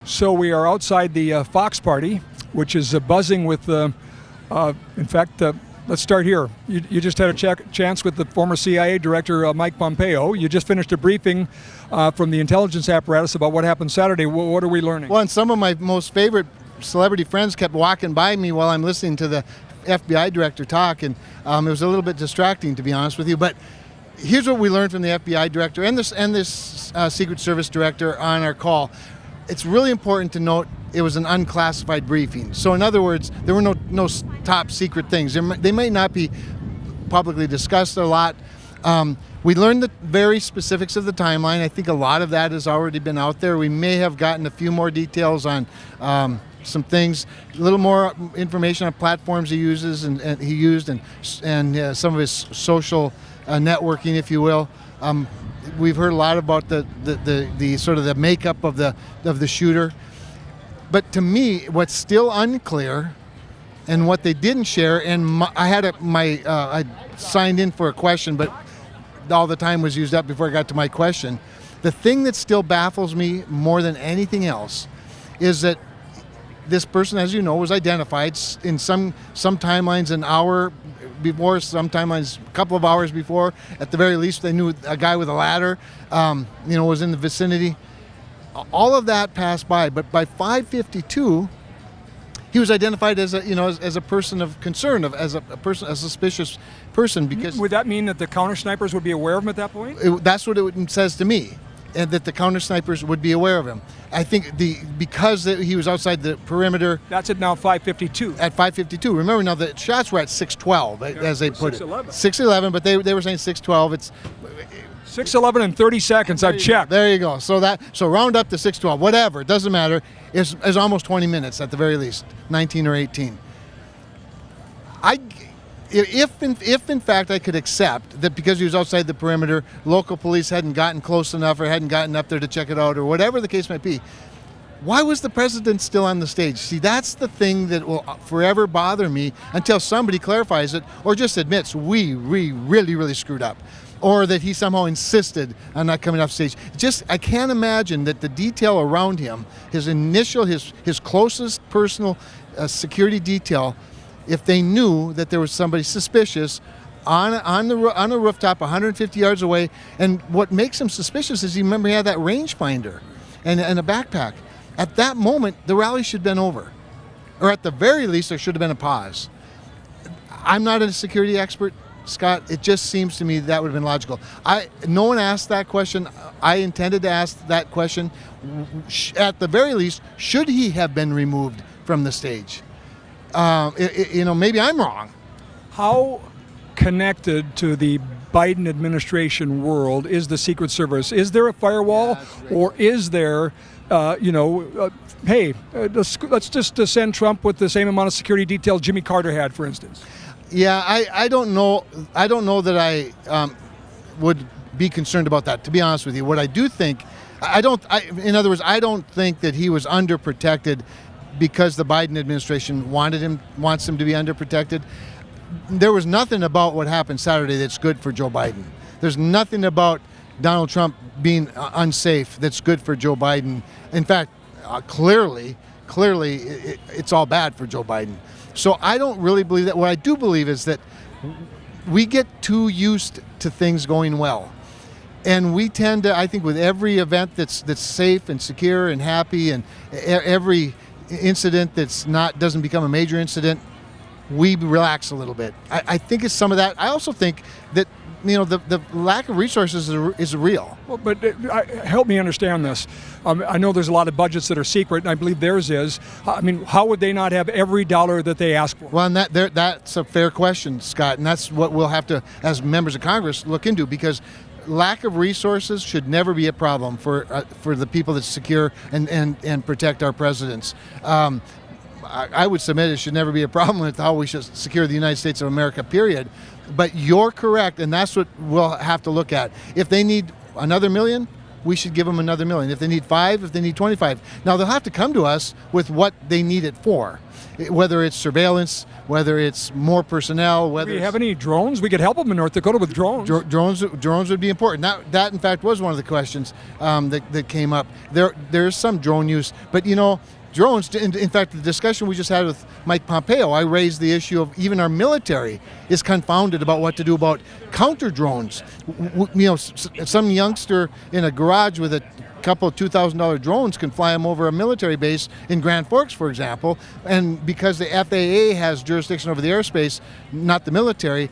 So we are outside the Fox party, which is buzzing with, in fact, let's start here. You just had a chance with the former CIA director, Mike Pompeo. You just finished a briefing from the intelligence apparatus about what happened Saturday. What are we learning? Well, and some of my most favorite celebrity friends kept walking by me while I'm listening to the FBI director talk, and it was a little bit distracting, to be honest with you. But here's what we learned from the FBI director and this Secret Service director on our call. It's really important to note it was an unclassified briefing. So in other words, there were no top secret things. They might not be publicly discussed a lot. We learned the very specifics of the timeline. I think a lot of that has already been out there. We may have gotten a few more details on some things, a little more information on platforms he uses and some of his social networking, if you will. We've heard a lot about the sort of the makeup of the shooter, but to me, what's still unclear, and what they didn't share, and I signed in for a question, but all the time was used up before I got to my question. The thing that still baffles me more than anything else is that this person, as you know, was identified in some timelines an hour before, some timelines a couple of hours before. At the very least, they knew a guy with a ladder, was in the vicinity. All of that passed by, but by 5:52, he was identified as a person of concern, as a suspicious person. Because would that mean that the counter snipers would be aware of him at that point? That's what it says to me, and that the counter snipers would be aware of him. I think because he was outside the perimeter. That's at now 5:52. At 5:52. Remember now the shots were at 6:12, as they put 6:11. it. 6:11, but they were saying 6:12. It's 6:11 and 30 seconds. I've checked. There you go. So round up to 6:12. Whatever, it doesn't matter. It's almost 20 minutes at the very least, 19 or 18. If in fact I could accept that because he was outside the perimeter, local police hadn't gotten close enough or hadn't gotten up there to check it out or whatever the case might be, why was the president still on the stage? See, that's the thing that will forever bother me until somebody clarifies it or just admits we really, really screwed up, or that he somehow insisted on not coming off stage. I can't imagine that the detail around him, his closest personal security detail, if they knew that there was somebody suspicious on a rooftop 150 yards away. And what makes him suspicious is, remember, he had that rangefinder and a backpack. At that moment, the rally should have been over. Or at the very least, there should have been a pause. I'm not a security expert, Scott. It just seems to me that would have been logical. No one asked that question. I intended to ask that question. At the very least, should he have been removed from the stage? Maybe I'm wrong. How connected to the Biden administration world is the Secret Service? Is there a firewall, or is there, hey, let's just send Trump with the same amount of security detail Jimmy Carter had, for instance? Yeah, I don't know. I don't know that I would be concerned about that, to be honest with you. What I do think, in other words, I don't think that he was underprotected because the Biden administration wants him to be underprotected. There was nothing about what happened Saturday that's good for Joe Biden. There's nothing about Donald Trump being unsafe that's good for Joe Biden. In fact, clearly, it's all bad for Joe Biden. So I don't really believe that. What I do believe is that we get too used to things going well. And we tend to, I think, with every event that's safe and secure and happy, and every incident doesn't become a major incident, we relax a little bit. I think it's some of that. I also think that the lack of resources is real. Well, but help me understand this. I know there's a lot of budgets that are secret, and I believe theirs is. I mean, how would they not have every dollar that they ask for? Well, and that's a fair question, Scott, and that's what we'll have to, as members of Congress, look into, because lack of resources should never be a problem for the people that secure and protect our presidents. I would submit it should never be a problem with how we should secure the United States of America, period. But you're correct, and that's what we'll have to look at. If they need another million, we should give them another $1 million. If they need 5, if they need 25. Now they'll have to come to us with what they need it for, whether it's surveillance, whether it's more personnel, whether Do we have any drones? We could help them in North Dakota with drones. drones would be important. That in fact was one of the questions that came up. There's some drone use, but drones, in fact, the discussion we just had with Mike Pompeo, I raised the issue of even our military is confounded about what to do about counter drones. Some youngster in a garage with a couple of $2,000 drones can fly them over a military base in Grand Forks, for example, and because the FAA has jurisdiction over the airspace, not the military,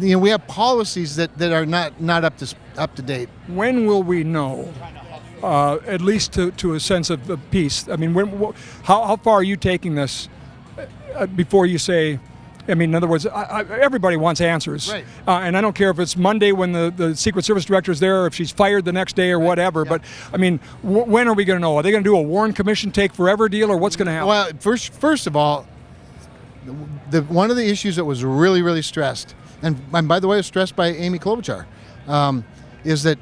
we have policies that are not up to date. When will we know? At least to a sense of peace. I mean, how far are you taking this before you say? I mean, in other words, everybody wants answers, right. And I don't care if it's Monday when the Secret Service director is there, or if she's fired the next day, or whatever. Yeah. But I mean, when are we going to know? Are they going to do a Warrant Commission take forever deal, or what's going to happen? Well, first of all, one of the issues that was really, really stressed, and by the way, it was stressed by Amy Klobuchar, is that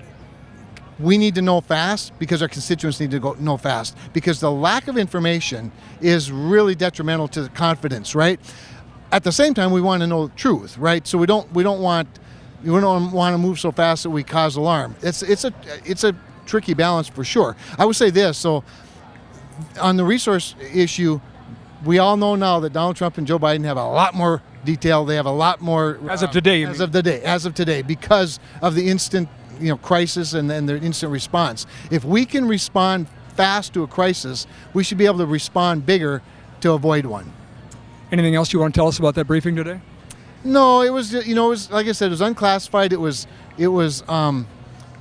we need to know fast because our constituents need to know fast, because the lack of information is really detrimental to the confidence, right? At the same time, we want to know the truth, right? So we don't want to move so fast that we cause alarm. It's a tricky balance for sure. I would say this, so on the resource issue, we all know now that Donald Trump and Joe Biden have a lot more detail. They have a lot more as of today. As of today, because of the instant crisis and their instant response. If we can respond fast to a crisis, we should be able to respond bigger to avoid one. Anything else you want to tell us about that briefing today? No, it was like I said, it was unclassified. It was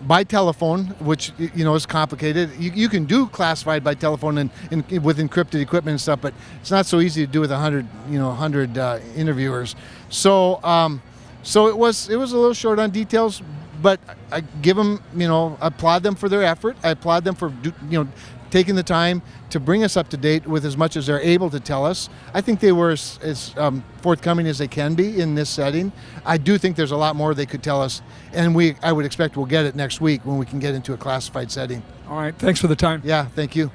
by telephone, which is complicated. You can do classified by telephone and with encrypted equipment and stuff, but it's not so easy to do with 100 interviewers. So it was a little short on details. But I give them, applaud them for their effort. I applaud them for, taking the time to bring us up to date with as much as they're able to tell us. I think they were as forthcoming as they can be in this setting. I do think there's a lot more they could tell us, and I would expect we'll get it next week when we can get into a classified setting. All right. Thanks for the time. Yeah, thank you.